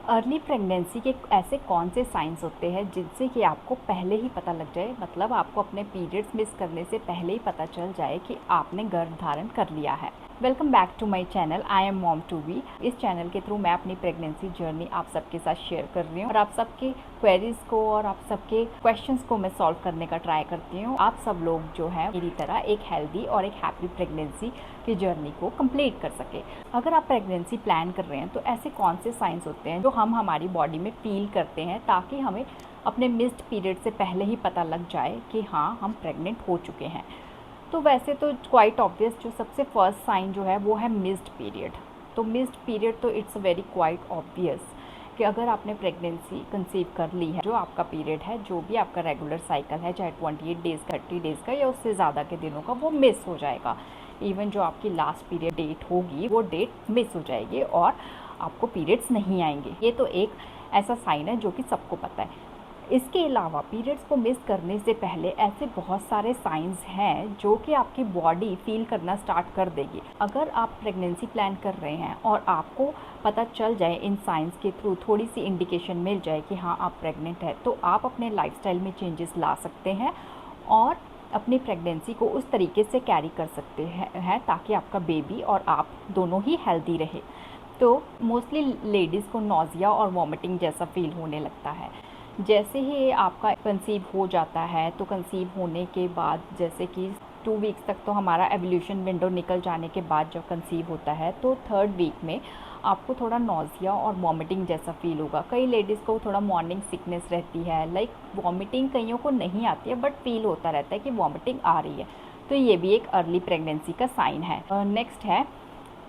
Early pregnancy के ऐसे कौन से साइंस होते हैं जिनसे कि आपको पहले ही पता लग जाए, मतलब आपको अपने पीरियड्स मिस करने से पहले ही पता चल जाए कि आपने गर्भ धारण कर लिया है। Welcome back to my channel, I am mom to be. इस चैनल के थ्रू मैं अपनी प्रेगनेंसी जर्नी आप सबके साथ शेयर कर रही हूँ और आप सबके क्वेरीज को और आप सबके क्वेश्चंस को मैं सॉल्व करने का ट्राई करती हूँ। आप सब लोग जो है मेरी तरह एक हेल्दी और एक हैप्पी प्रेगनेंसी की जर्नी को कंप्लीट कर सके। अगर आप प्रेगनेंसी प्लान कर रहे हैं तो ऐसे कौन से साइंस होते हैं जो हम हमारी बॉडी में फील करते हैं ताकि हमें अपने मिस्ड पीरियड से पहले ही पता लग जाए कि हाँ, हम प्रेग्नेंट हो चुके हैं। तो वैसे तो क्वाइट ऑब्वियस जो सबसे फर्स्ट साइन जो है वो है मिस्ड पीरियड। तो मिस्ड पीरियड तो इट्स वेरी क्वाइट ऑब्वियस कि अगर आपने प्रेगनेंसी कंसीव कर ली है, जो आपका पीरियड है, जो भी आपका रेगुलर साइकिल है, चाहे 28 डेज़ का, 30 डेज़ का या उससे ज़्यादा के दिनों का, वो मिस हो जाएगा। इवन जो आपकी लास्ट पीरियड डेट होगी वो डेट मिस हो जाएगी और आपको पीरियड्स नहीं आएंगे। ये तो एक ऐसा साइन है जो कि सबको पता है। इसके अलावा पीरियड्स को मिस करने से पहले ऐसे बहुत सारे साइंस हैं जो कि आपकी बॉडी फील करना स्टार्ट कर देगी। अगर आप प्रेगनेंसी प्लान कर रहे हैं और आपको पता चल जाए इन साइंस के थ्रू, थोड़ी सी इंडिकेशन मिल जाए कि हाँ आप प्रेग्नेंट है, तो आप अपने लाइफस्टाइल में चेंजेस ला सकते हैं और अपनी प्रेगनेंसी को उस तरीके से कैरी कर सकते हैं ताकि आपका बेबी और आप दोनों ही हेल्दी रहे। तो मोस्टली लेडीज़ को नॉजिया और वॉमिटिंग जैसा फील होने लगता है। जैसे ही आपका कंसीव हो जाता है तो कंसीव होने के बाद जैसे कि 2 वीक्स तक तो हमारा एवोल्यूशन विंडो निकल जाने के बाद जब कंसीव होता है तो 3rd वीक में आपको थोड़ा नॉजिया और वॉमिटिंग जैसा फील होगा। कई लेडीज़ को थोड़ा मॉर्निंग सिकनेस रहती है, लाइक वॉमिटिंग कईयों को नहीं आती है बट फील होता रहता है कि वॉमिटिंग आ रही है। तो ये भी एक अर्ली प्रेगनेंसी का साइन है। नेक्स्ट है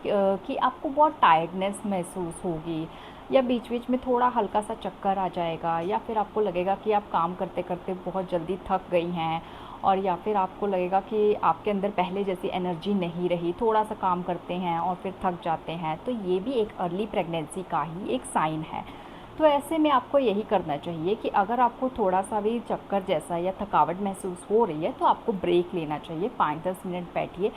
कि आपको बहुत टायर्डनेस महसूस होगी या बीच बीच में थोड़ा हल्का सा चक्कर आ जाएगा, या फिर आपको लगेगा कि आप काम करते करते बहुत जल्दी थक गई हैं, और या फिर आपको लगेगा कि आपके अंदर पहले जैसी एनर्जी नहीं रही, थोड़ा सा काम करते हैं और फिर थक जाते हैं। तो ये भी एक अर्ली प्रेगनेंसी का ही एक साइन है। तो ऐसे में आपको यही करना चाहिए कि अगर आपको थोड़ा सा भी चक्कर जैसा या थकावट महसूस हो रही है तो आपको ब्रेक लेना चाहिए। 5-10 मिनट बैठिए,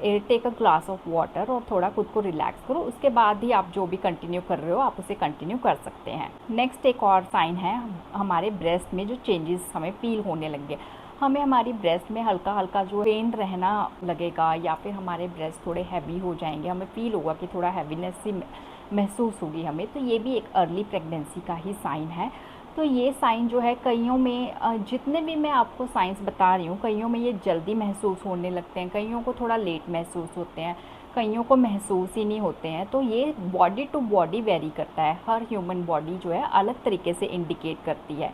take a glass of water और थोड़ा खुद को रिलैक्स करो। उसके बाद ही आप जो भी कंटिन्यू कर रहे हो आप उसे कंटिन्यू कर सकते हैं। नेक्स्ट एक और साइन है हमारे ब्रेस्ट में जो चेंजेस हमें फील होने लगे। हमें हमारी ब्रेस्ट में हल्का हल्का जो पेन रहना लगेगा या फिर हमारे ब्रेस्ट थोड़े हैवी हो जाएंगे, हमें फील होगा कि थोड़ा हैवीनेस सी महसूस होगी हमें। तो ये भी एक अर्ली प्रेगनेंसी का ही साइन है। तो ये साइन जो है कईयों में, जितने भी मैं आपको साइंस बता रही हूँ, कईयों में ये जल्दी महसूस होने लगते हैं, कईयों को थोड़ा लेट महसूस होते हैं, कईयों को महसूस ही नहीं होते हैं। तो ये बॉडी टू बॉडी वेरी करता है, हर ह्यूमन बॉडी जो है अलग तरीके से इंडिकेट करती है।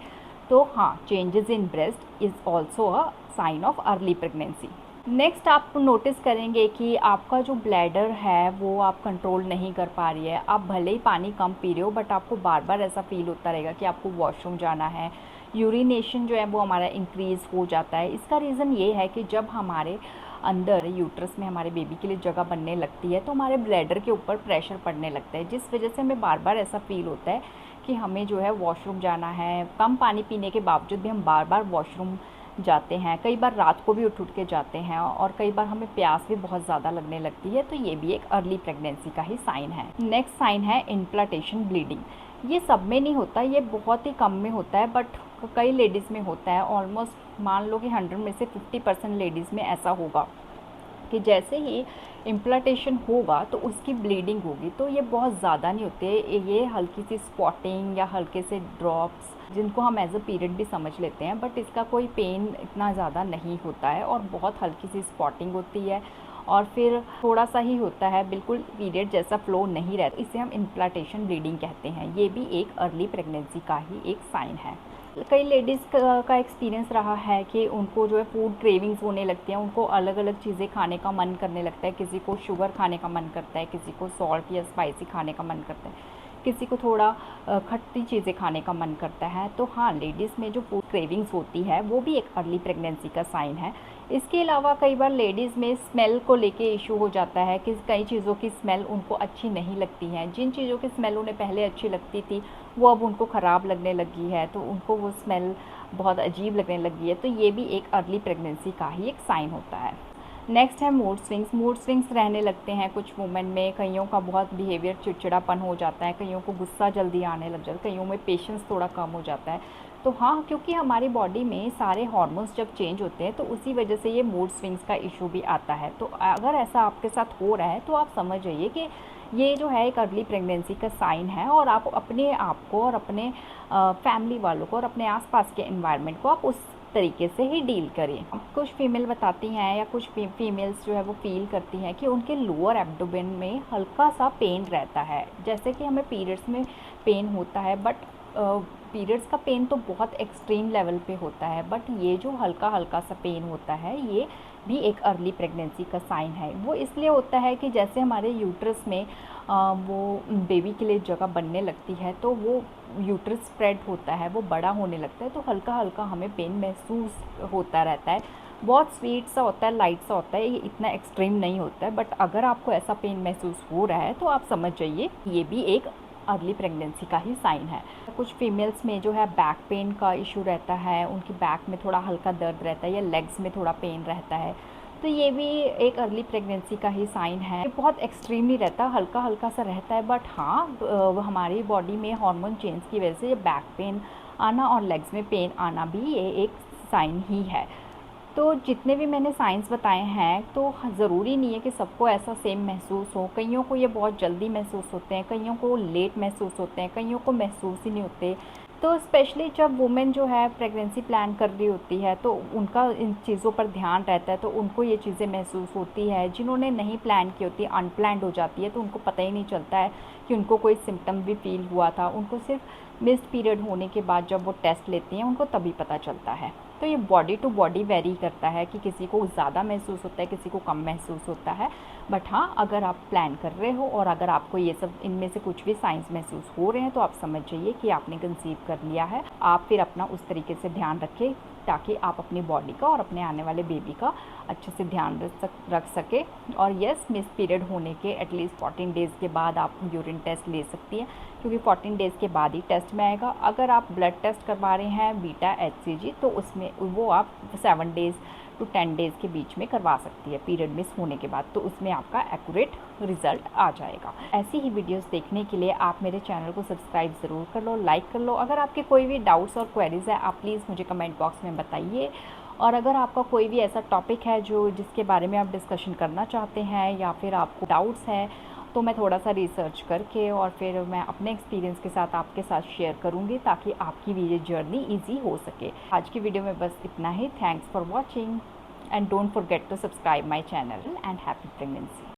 तो हाँ, changes in breast is also a sign of early pregnancy. Next आप नोटिस करेंगे कि आपका जो ब्लैडर है वो आप कंट्रोल नहीं कर पा रही है। आप भले ही पानी कम पी रहे हो बट आपको बार बार ऐसा फील होता रहेगा कि आपको वॉशरूम जाना है। यूरिनेशन जो है वो हमारा इंक्रीज़ हो जाता है। इसका रीज़न ये है कि जब हमारे अंदर यूट्रस में हमारे बेबी के लिए जगह बनने लगती है तो हमारे ब्लैडर के ऊपर प्रेशर पड़ने लगता है, जिस वजह से हमें बार बार ऐसा फील होता है कि हमें जो है वॉशरूम जाना है। कम पानी पीने के बावजूद भी हम बार बार वॉशरूम जाते हैं, कई बार रात को भी उठ उठ के जाते हैं और कई बार हमें प्यास भी बहुत ज़्यादा लगने लगती है। तो ये भी एक अर्ली प्रेगनेंसी का ही साइन है। नेक्स्ट साइन है इम्प्लांटेशन ब्लीडिंग। ये सब में नहीं होता, ये बहुत ही कम में होता है बट कई लेडीज़ में होता है। ऑलमोस्ट मान लो कि 100 में से 50% लेडीज़ में ऐसा होगा कि जैसे ही इम्प्लांटेशन होगा तो उसकी ब्लीडिंग होगी। तो ये बहुत ज़्यादा नहीं होते, ये हल्की सी स्पॉटिंग या हल्के से ड्रॉप्स जिनको हम एज अ पीरियड भी समझ लेते हैं, बट इसका कोई पेन इतना ज़्यादा नहीं होता है और बहुत हल्की सी स्पॉटिंग होती है और फिर थोड़ा सा ही होता है, बिल्कुल पीरियड जैसा फ्लो नहीं रहता। इसे हम इम्प्लांटेशन ब्लीडिंग कहते हैं। ये भी एक अर्ली प्रेगनेंसी का ही एक साइन है। कई लेडीज़ का एक्सपीरियंस रहा है कि उनको जो है फूड क्रेविंग्स होने लगती हैं, उनको अलग अलग चीज़ें खाने का मन करने लगता है। किसी को शुगर खाने का मन करता है, किसी को सॉल्ट या स्पाइसी खाने का मन करता है, किसी को थोड़ा खट्टी चीज़ें खाने का मन करता है। तो हाँ, लेडीज़ में जो फूड क्रेविंग्स होती है वो भी एक अर्ली प्रेगनेंसी का साइन है। इसके अलावा कई बार लेडीज़ में स्मेल को लेके इशू हो जाता है कि कई चीज़ों की स्मेल उनको अच्छी नहीं लगती हैं। जिन चीज़ों की स्मेल उन्हें पहले अच्छी लगती थी वो अब उनको ख़राब लगने लगी है, तो उनको वो स्मेल बहुत अजीब लगने लगी है। तो ये भी एक अर्ली प्रेगनेंसी का ही एक साइन होता है। नेक्स्ट है मूड स्विंग्स। मूड स्विंग्स रहने लगते हैं कुछ वुमेन में। कईयों का बहुत बिहेवियर चिड़चिड़ापन हो जाता है, कईयों को गुस्सा जल्दी आने लग जाता है, कईयों में पेशेंस थोड़ा कम हो जाता है। तो हाँ, क्योंकि हमारी बॉडी में सारे हार्मोन्स जब चेंज होते हैं तो उसी वजह से ये मूड स्विंग्स का इशू भी आता है। तो अगर ऐसा आपके साथ हो रहा है तो आप समझ जाइए कि ये जो है एक अर्ली प्रेगनेंसी का साइन है, और आप अपने आप को और अपने फैमिली वालों को और अपने आसपास के एनवायरनमेंट को आप उस तरीके से ही डील करें। कुछ फीमेल बताती हैं या कुछ फीमेल्स जो है वो फील करती हैं कि उनके लोअर एब्डोमेन में हल्का सा पेन रहता है। जैसे कि हमें पीरियड्स में पेन होता है, बट पीरियड्स का पेन तो बहुत एक्सट्रीम लेवल पे होता है, बट ये जो हल्का हल्का सा पेन होता है ये भी एक अर्ली प्रेगनेंसी का साइन है। वो इसलिए होता है कि जैसे हमारे यूट्रस में वो बेबी के लिए जगह बनने लगती है, तो वो यूट्रस स्प्रेड होता है, वो बड़ा होने लगता है, तो हल्का हल्का हमें पेन महसूस होता रहता है। बहुत स्वीट सा होता है, लाइट सा होता है, ये इतना एक्सट्रीम नहीं होता है। बट अगर आपको ऐसा पेन महसूस हो रहा है तो आप समझ जाइए ये भी एक अर्ली प्रेगनेंसी का ही साइन है। कुछ फीमेल्स में जो है बैक पेन का इशू रहता है, उनकी बैक में थोड़ा हल्का दर्द रहता है या लेग्स में थोड़ा पेन रहता है, तो ये भी एक अर्ली प्रेगनेंसी का ही साइन है। ये बहुत एक्सट्रीम नहीं रहता, हल्का हल्का सा रहता है, बट हाँ हमारी बॉडी में हार्मोन चेंज की वजह से ये बैक पेन आना और लेग्स में पेन आना भी ये एक साइन ही है। तो जितने भी मैंने साइंस बताए हैं तो ज़रूरी नहीं है कि सबको ऐसा सेम महसूस हो। कईयों को ये बहुत जल्दी महसूस होते हैं, कईयों को लेट महसूस होते हैं, कईयों को महसूस ही नहीं होते। तो स्पेशली जब वुमेन जो है प्रेगनेंसी प्लान कर रही होती है तो उनका इन चीज़ों पर ध्यान रहता है, तो उनको ये चीज़ें महसूस होती है। जिन्होंने नहीं प्लान की होती, अनप्लान्ड हो जाती है, तो उनको पता ही नहीं चलता है कि उनको कोई सिम्टम भी फील हुआ था। उनको सिर्फ मिस्ड पीरियड होने के बाद जब वो टेस्ट लेती हैं उनको तभी पता चलता है। तो ये बॉडी टू बॉडी वेरी करता है कि किसी को ज़्यादा महसूस होता है, किसी को कम महसूस होता है। बट हाँ, अगर आप प्लान कर रहे हो और अगर आपको ये सब इनमें से कुछ भी साइंस महसूस हो रहे हैं तो आप समझ जाइए कि आपने कंसीव कर लिया है। आप फिर अपना उस तरीके से ध्यान रखें ताकि आप अपनी बॉडी का और अपने आने वाले बेबी का अच्छे से ध्यान रख सके। और यस, मिस पीरियड होने के एटलीस्ट 14 डेज़ के बाद आप यूरिन टेस्ट ले सकती हैं, क्योंकि 14 डेज़ के बाद ही टेस्ट में आएगा। अगर आप ब्लड टेस्ट करवा रहे हैं बीटा HCG तो उसमें वो आप 7 डेज़ टू 10 डेज़ के बीच में करवा सकती है पीरियड मिस होने के बाद, तो उसमें आपका एक्यूरेट रिजल्ट आ जाएगा। ऐसी ही वीडियोस देखने के लिए आप मेरे चैनल को सब्सक्राइब ज़रूर कर लो, लाइक कर लो। अगर आपके कोई भी डाउट्स और क्वेरीज़ है आप प्लीज़ मुझे कमेंट बॉक्स में बताइए। और अगर आपका कोई भी ऐसा टॉपिक है जिसके बारे में आप डिस्कशन करना चाहते हैं या फिर आपको डाउट्स हैं, तो मैं थोड़ा सा रिसर्च करके और फिर मैं अपने एक्सपीरियंस के साथ आपके साथ शेयर करूँगी ताकि आपकी भी ये जर्नी ईजी हो सके। आज की वीडियो में बस इतना ही। Thanks for watching and don't forget to subscribe my channel and happy pregnancy.